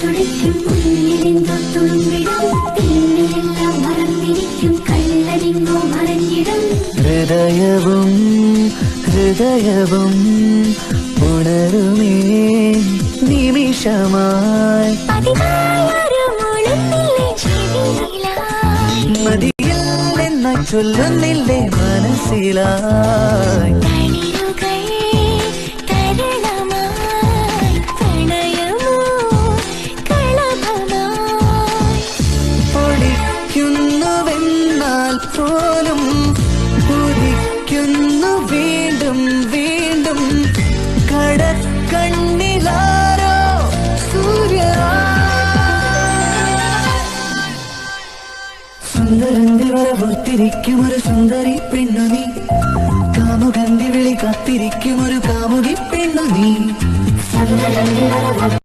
തുടിക്കും ഉള്ളിലെന്തോ തുളുമ്പിടും പിന്നിലെല്ലാം മറന്നിരിക്കും കള്ളനെങ്ങോ മറഞ്ഞിടും ഹൃദയവും ഹൃദയവും ഉണരുമേ നിമിഷമായി മതിയെന്ന ചൊല്ലുന്നില്ലേ മനസ്സിലായി പൊളിക്കുന്നുവെന്നാൽ പോലും ഉദിക്കുന്നു വീണ്ടും വീണ്ടും കടക്കണ്ണിലാരോ സൂര്യ സുന്ദരന്റെ വരവൊത്തിരിക്കും ഒരു സുന്ദരി പെണ്ണു നീ കാമുകന്റെ വിളി കാത്തിരിക്കും ഒരു കാമുകി പെണ്ണു നീ സുന്ദരന്റെ